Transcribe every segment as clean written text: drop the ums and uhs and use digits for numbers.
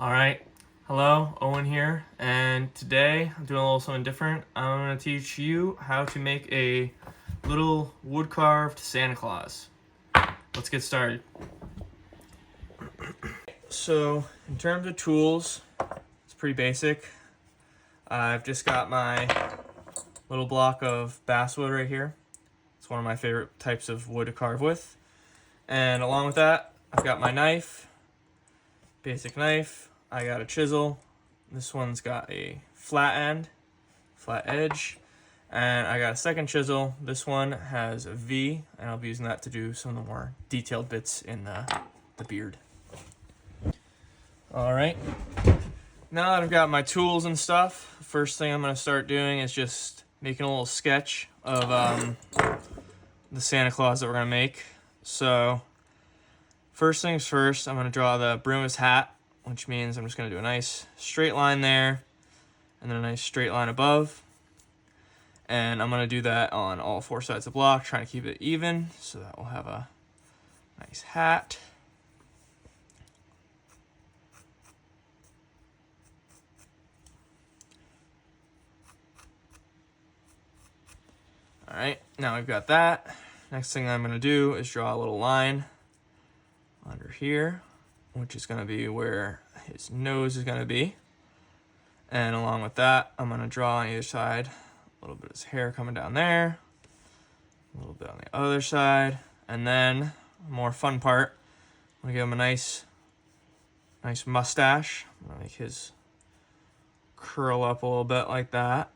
Alright, hello, Owen here, and today I'm doing a little something different. I'm going to teach you how to make a little wood-carved Santa Claus. Let's get started. So, in terms of tools, it's pretty basic. I've just got my little block of basswood right here. It's one of my favorite types of wood to carve with. And along with that, I've got my knife. Basic knife. I got a chisel. This one's got a flat edge, and I got a second chisel. This one has a V, and I'll be using that to do some of the more detailed bits in the beard. All right. Now that I've got my tools and stuff, the first thing I'm going to start doing is just making a little sketch of the Santa Claus that we're going to make. So first things first, I'm going to draw the brim of his hat, which means I'm just going to do a nice straight line there, and then a nice straight line above. And I'm going to do that on all four sides of the block, trying to keep it even, so that we'll have a nice hat. All right, now we've got that. Next thing I'm going to do is draw a little line under here, which is going to be where his nose is going to be. And along with that, I'm going to draw on either side a little bit of his hair coming down there, a little bit on the other side, and then the more fun part, I'm going to give him a nice mustache. I'm going to make his curl up a little bit like that.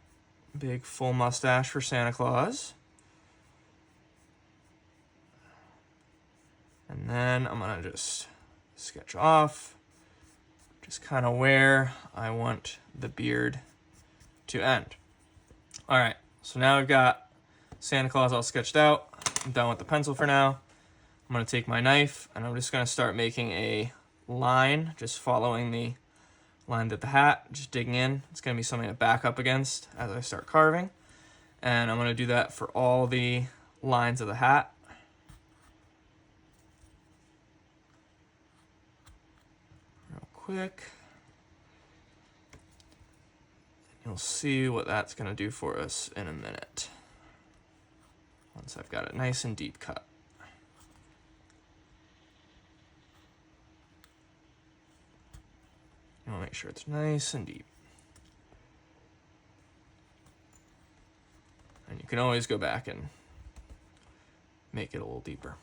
Big full mustache for Santa Claus. And then I'm going to just sketch off just kind of where I want the beard to end. All right, so now I've got Santa Claus all sketched out. I'm done with the pencil for now. I'm going to take my knife and I'm just going to start making a line, just following the line of the hat, just digging in. It's going to be something to back up against as I start carving. And I'm going to do that for all the lines of the hat. Real quick. You'll see what that's going to do for us in a minute, once I've got it nice and deep cut. You want to make sure it's nice and deep. And you can always go back and make it a little deeper.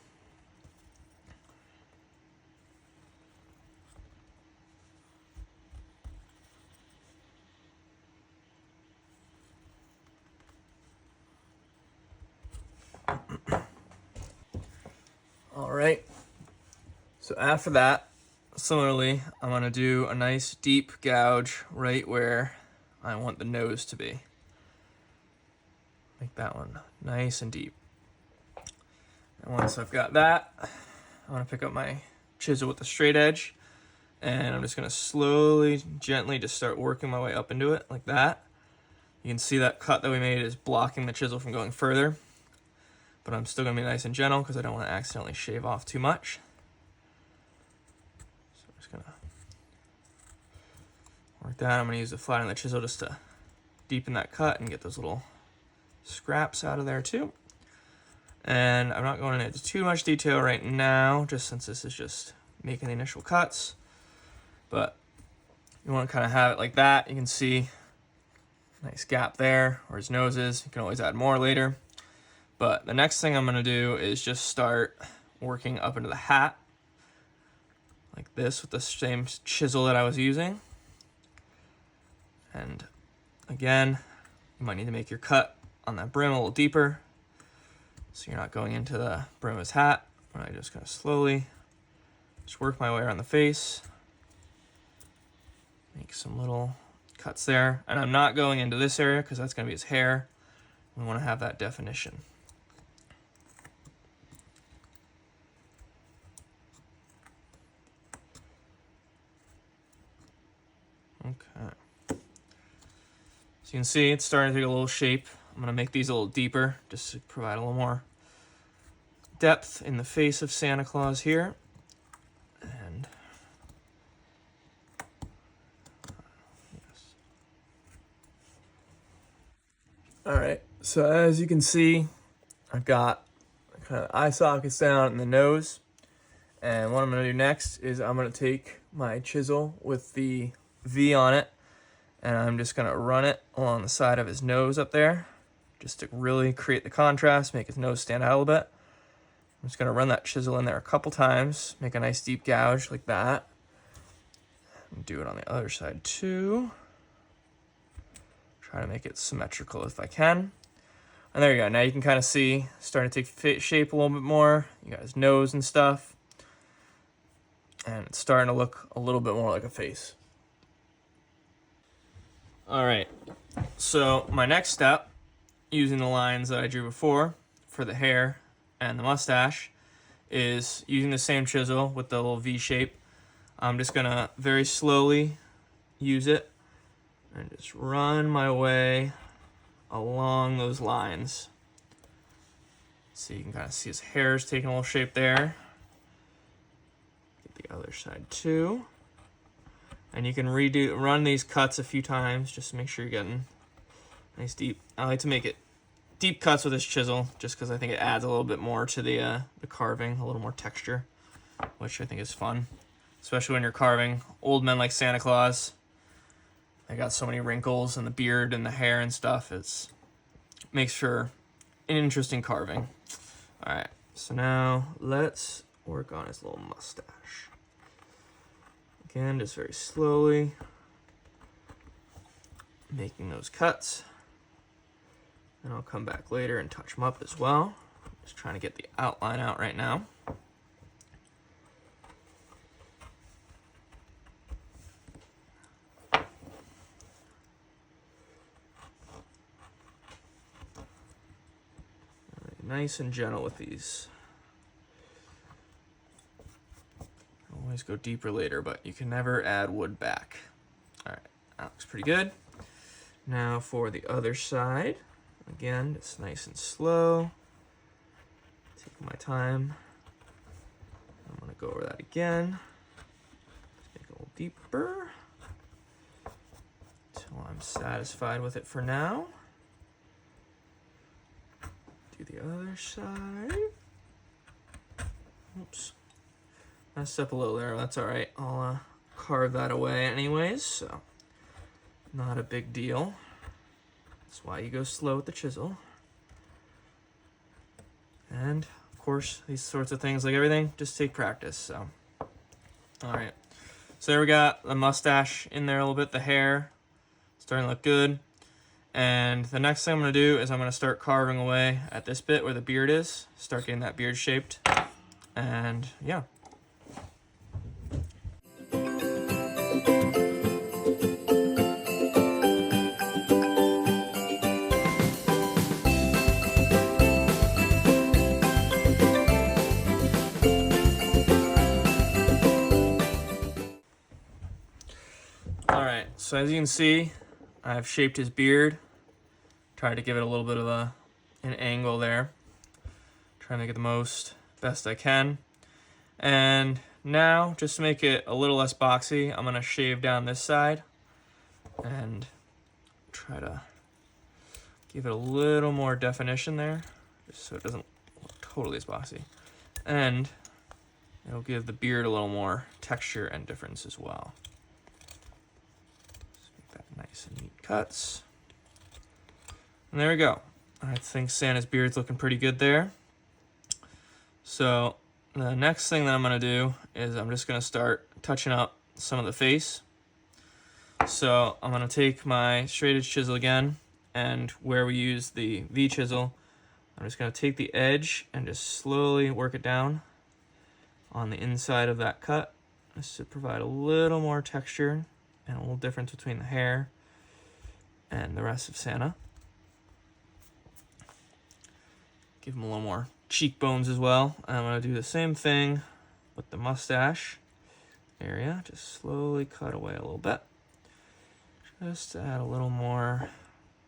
All right. So after that, similarly, I'm going to do a nice deep gouge right where I want the nose to be. Make that one nice and deep. And once I've got that, I'm going to pick up my chisel with the straight edge, and I'm just going to slowly, gently just start working my way up into it like that. You can see that cut that we made is blocking the chisel from going further, but I'm still going to be nice and gentle because I don't want to accidentally shave off too much. So I'm just going to work that. I'm going to use the flat on the chisel just to deepen that cut and get those little scraps out of there too. And I'm not going into too much detail right now, just since this is just making the initial cuts. But you want to kind of have it like that. You can see a nice gap there where his nose is. You can always add more later. But the next thing I'm going to do is just start working up into the hat like this with the same chisel that I was using. And again, you might need to make your cut on that brim a little deeper, so you're not going into the brim of his hat. I'm just going to slowly just work my way around the face, make some little cuts there. And I'm not going into this area because that's going to be his hair. We want to have that definition. Okay. So you can see it's starting to take a little shape. I'm going to make these a little deeper just to provide a little more depth in the face of Santa Claus here. And All right, so as you can see, I've got kind of eye sockets down in the nose. And what I'm going to do next is I'm going to take my chisel with the V on it, and I'm just going to run it along the side of his nose up there, just to really create the contrast, make his nose stand out a little bit. I'm just going to run that chisel in there a couple times, make a nice deep gouge like that. And do it on the other side too. Try to make it symmetrical if I can. And there you go. Now you can kind of see, starting to take shape a little bit more. You got his nose and stuff. And it's starting to look a little bit more like a face. All right, so my next step, using the lines that I drew before for the hair and the mustache, is using the same chisel with the little V shape. I'm just gonna very slowly use it and just run my way along those lines. So you can kind of see his hair is taking a little shape there. Get the other side too. And you can run these cuts a few times just to make sure you're getting nice deep. I like to make it deep cuts with this chisel just because I think it adds a little bit more to the carving, a little more texture, which I think is fun, especially when you're carving old men like Santa Claus. They got so many wrinkles in the beard and the hair and stuff. It makes for an interesting carving. All right, so now let's work on his little mustache. Again, just very slowly making those cuts. And I'll come back later and touch them up as well. Just trying to get the outline out right now. Nice and gentle with these. Always go deeper later, but you can never add wood back. All right, that looks pretty good. Now for the other side, again, just nice and slow. Taking my time. I'm gonna go over that again. Make it a little deeper until I'm satisfied with it for now. Do the other side. Oops. Messed up a little there, that's all right. I'll carve that away anyways, so not a big deal. That's why you go slow with the chisel. And of course, these sorts of things, like everything, just take practice, so. All right, so there we got the mustache in there a little bit, the hair, starting to look good. And the next thing I'm gonna do is I'm gonna start carving away at this bit where the beard is, start getting that beard shaped, and yeah. All right, so as you can see, I've shaped his beard. Tried to give it a little bit of an angle there. Try to make it the best I can. And now, just to make it a little less boxy, I'm gonna shave down this side and try to give it a little more definition there, just so it doesn't look totally as boxy. And it'll give the beard a little more texture and difference as well. Just make that nice and neat cuts. And there we go. I think Santa's beard's looking pretty good there. So the next thing that I'm gonna do is I'm just gonna start touching up some of the face. So I'm gonna take my straight edge chisel again, and where we use the V chisel, I'm just gonna take the edge and just slowly work it down on the inside of that cut, just to provide a little more texture and a little difference between the hair and the rest of Santa. Give him a little more cheekbones as well. And I'm gonna do the same thing with the mustache area. Just slowly cut away a little bit. Just to add a little more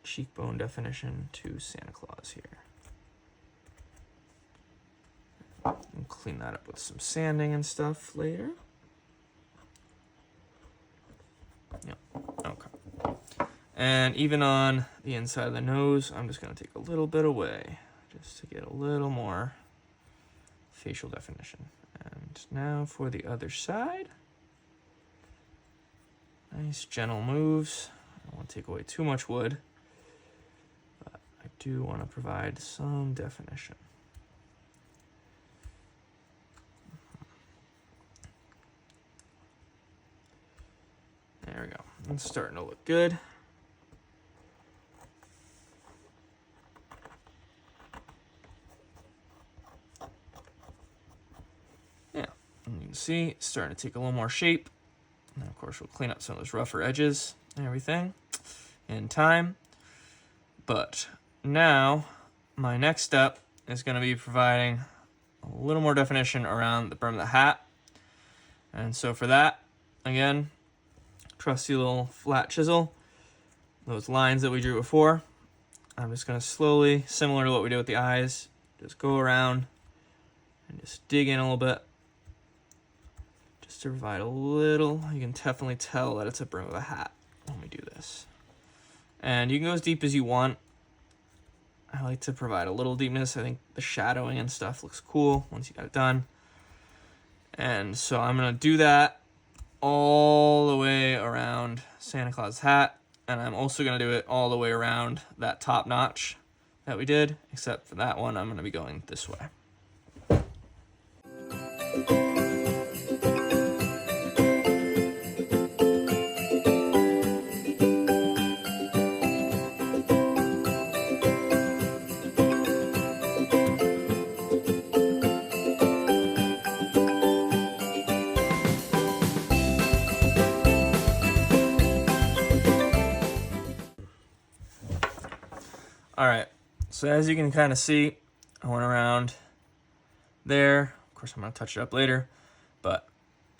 cheekbone definition to Santa Claus here. And clean that up with some sanding and stuff later. Yep, okay. And even on the inside of the nose, I'm just going to take a little bit away just to get a little more facial definition. And now for the other side. Nice gentle moves. I don't want to take away too much wood, but I do want to provide some definition. There we go. It's starting to look good. Yeah, and you can see it's starting to take a little more shape. And of course, we'll clean up some of those rougher edges and everything in time. But now, my next step is going to be providing a little more definition around the brim of the hat. And so for that, again, trusty little flat chisel, those lines that we drew before, I'm just going to slowly, similar to what we did with the eyes, just go around and just dig in a little bit. Just to provide a little, you can definitely tell that it's a brim of a hat when we do this. And you can go as deep as you want. I like to provide a little deepness. I think the shadowing and stuff looks cool once you got it done. And so I'm going to do that all the way around Santa Claus hat. And I'm also going to do it all the way around that top notch that we did. Except for that one, I'm going to be going this way. All right, so as you can kind of see, I went around there. Of course, I'm going to touch it up later, but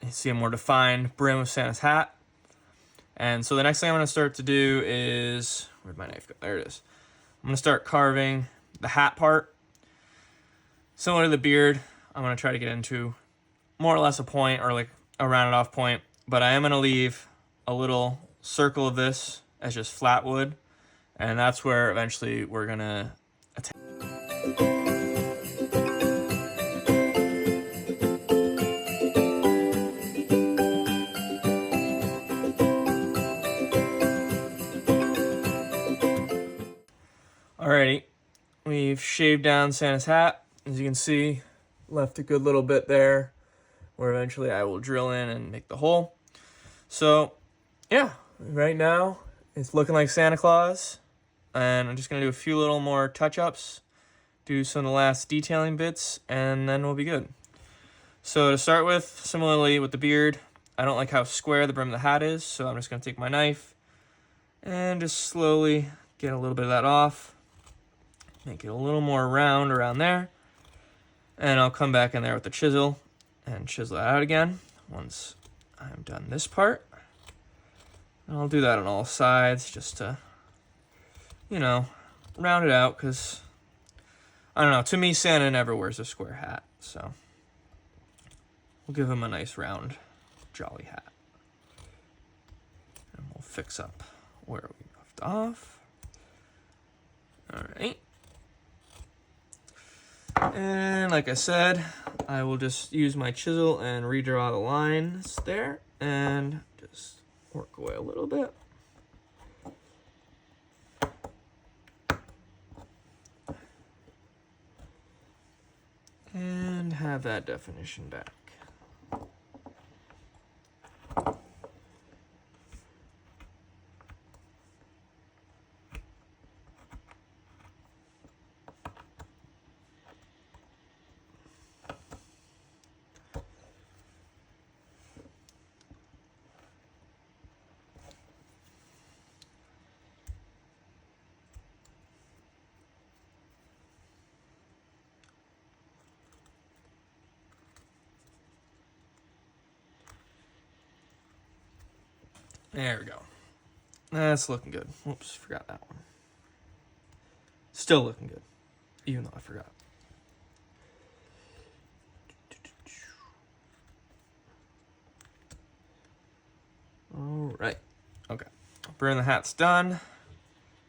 you see a more defined brim of Santa's hat. And so the next thing I'm going to start to do is, where'd my knife go? There it is. I'm going to start carving the hat part. Similar to the beard, I'm going to try to get into more or less a point or like a rounded off point, but I am going to leave a little circle of this as just flat wood. And that's where eventually we're going to attack. Alrighty, we've shaved down Santa's hat. As you can see, left a good little bit there where eventually I will drill in and make the hole. So, yeah, right now it's looking like Santa Claus. And I'm just going to do a few little more touch-ups, do some of the last detailing bits, and then we'll be good. So to start with, similarly with the beard, I don't like how square the brim of the hat is, so I'm just going to take my knife and just slowly get a little bit of that off, make it a little more round around there, and I'll come back in there with the chisel and chisel it out again once I'm done this part. And I'll do that on all sides just to, you know, round it out, because, I don't know, to me, Santa never wears a square hat, so we'll give him a nice round, jolly hat. And we'll fix up where we left off. All right. And like I said, I will just use my chisel and redraw the lines there, and just work away a little bit. And have that definition back. There we go. That's looking good. Whoops, forgot that one. Still looking good, even though I forgot. All right. Okay. I'll burn the hat's done.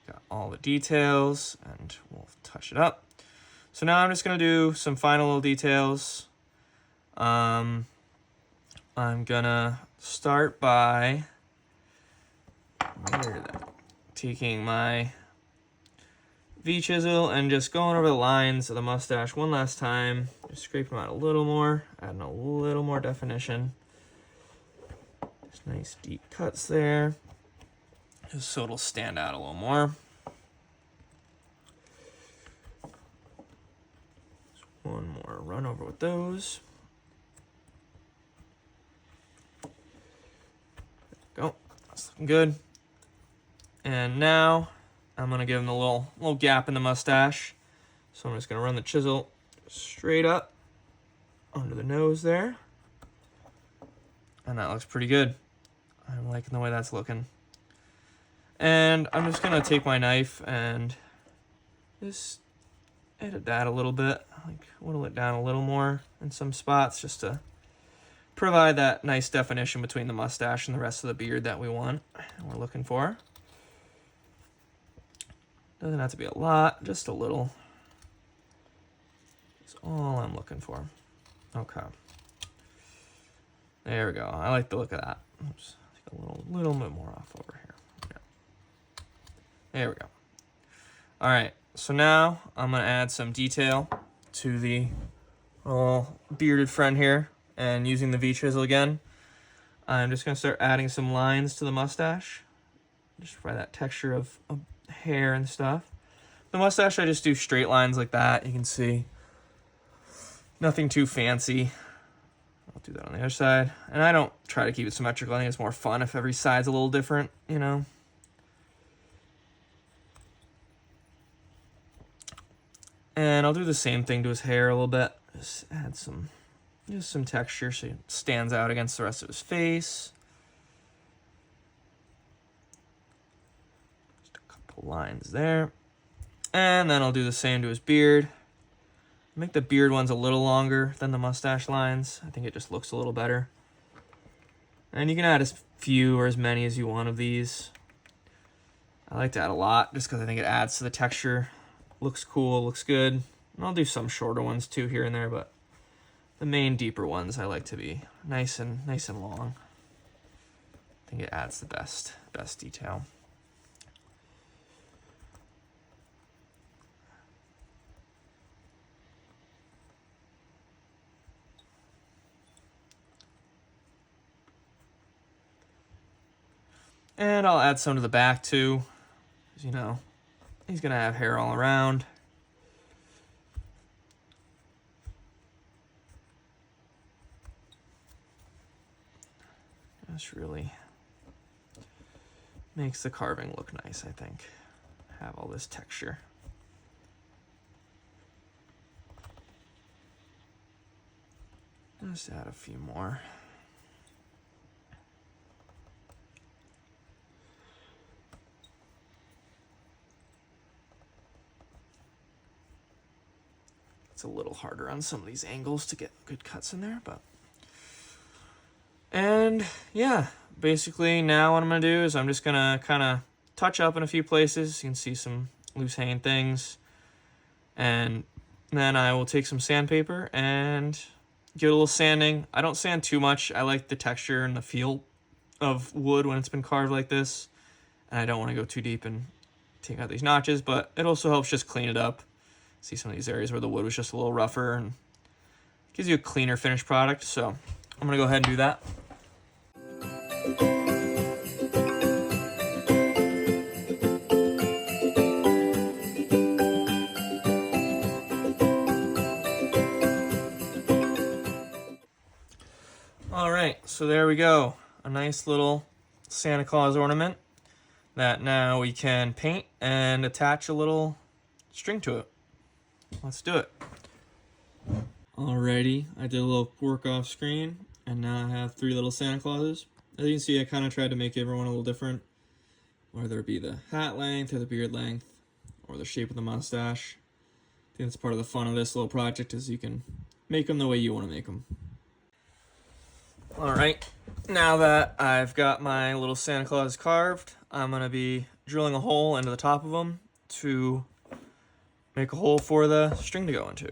Got all the details, and we'll touch it up. So now I'm just gonna do some final little details. I'm gonna start by taking my V-chisel and just going over the lines of the mustache one last time. Just scrape them out a little more, adding a little more definition. Just nice deep cuts there, just so it'll stand out a little more. Just one more run over with those. There we go, that's looking good. And now I'm gonna give him a little gap in the mustache. So I'm just gonna run the chisel straight up under the nose there. And that looks pretty good. I'm liking the way that's looking. And I'm just gonna take my knife and just edit that a little bit, like whittle it down a little more in some spots, just to provide that nice definition between the mustache and the rest of the beard that we want and we're looking for. Doesn't have to be a lot, just a little. That's all I'm looking for. Okay. There we go. I like the look of that. Oops. A little bit more off over here. Yeah. There we go. All right. So now I'm gonna add some detail to the little bearded friend here, and using the V-chisel again, I'm just gonna start adding some lines to the mustache, just for that texture of hair and stuff. The mustache, I just do straight lines like that. You can see nothing too fancy. I'll do that on the other side. And I don't try to keep it symmetrical. I think it's more fun if every side's a little different, you know. And I'll do the same thing to his hair a little bit. Just add some texture so it stands out against the rest of his face. Just a couple lines there. And then I'll do the same to his beard. Make the beard ones a little longer than the mustache lines. I think it just looks a little better. And you can add as few or as many as you want of these. I like to add a lot just because I think it adds to the texture. Looks cool, looks good. And I'll do some shorter ones too here and there, but the main deeper ones I like to be nice and long. I think it adds the best detail. And I'll add some to the back too, because, you know, he's gonna have hair all around. Just really makes the carving look nice, I think. Have all this texture. Just add a few more. It's a little harder on some of these angles to get good cuts in there, but... And yeah, basically now what I'm gonna do is I'm just gonna kind of touch up in a few places. You can see some loose hanging things. And then I will take some sandpaper and give it a little sanding. I don't sand too much. I like the texture and the feel of wood when it's been carved like this. And I don't want to go too deep and take out these notches, but it also helps just clean it up. See some of these areas where the wood was just a little rougher, and gives you a cleaner finished product. So I'm gonna go ahead and do that. All right, so there we go. A nice little Santa Claus ornament that now we can paint and attach a little string to it. Let's do it. Alrighty, I did a little work off screen, and now I have 3 little Santa Clauses. As you can see, I kind of tried to make everyone a little different, whether it be the hat length or the beard length or the shape of the mustache. I think that's part of the fun of this little project, is you can make them the way you want to make them. Alright, Now that I've got my little Santa Claus carved, I'm going to be drilling a hole into the top of them to make a hole for the string to go into.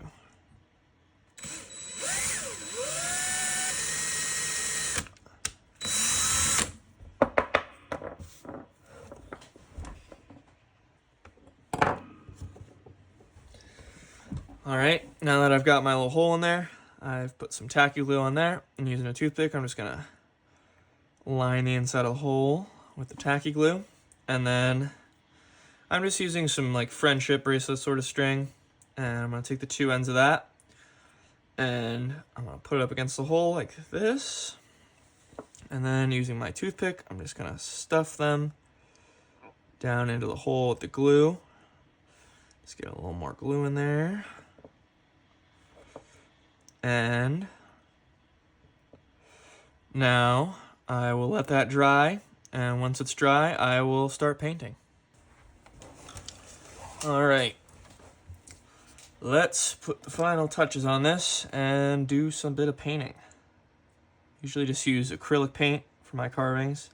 Alright, now that I've got my little hole in there, I've put some tacky glue on there, and using a toothpick, I'm just going to line the inside of the hole with the tacky glue, and then I'm just using some like friendship bracelet sort of string, and I'm going to take the two ends of that, and I'm going to put it up against the hole like this, and then using my toothpick, I'm just going to stuff them down into the hole with the glue. Just get a little more glue in there. And now I will let that dry, and once it's dry, I will start painting. Alright, let's put the final touches on this and do some bit of painting. Usually just use acrylic paint for my carvings,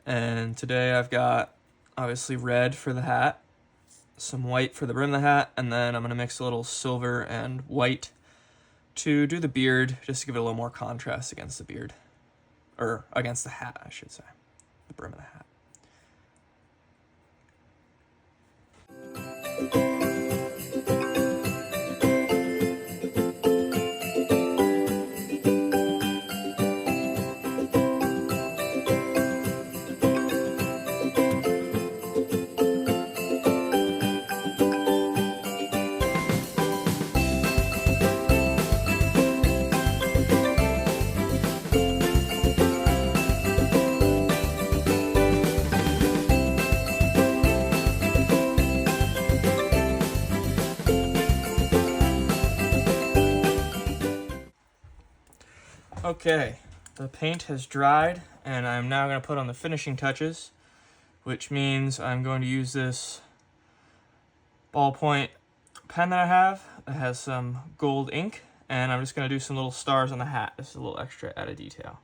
and today I've got obviously red for the hat, some white for the brim of the hat, and then I'm going to mix a little silver and white to do the beard, just to give it a little more contrast against the beard. Or against the hat, I should say. The brim of the hat. Okay, the paint has dried, and I'm now going to put on the finishing touches, which means I'm going to use this ballpoint pen that I have that has some gold ink, and I'm just going to do some little stars on the hat. This is a little extra added detail.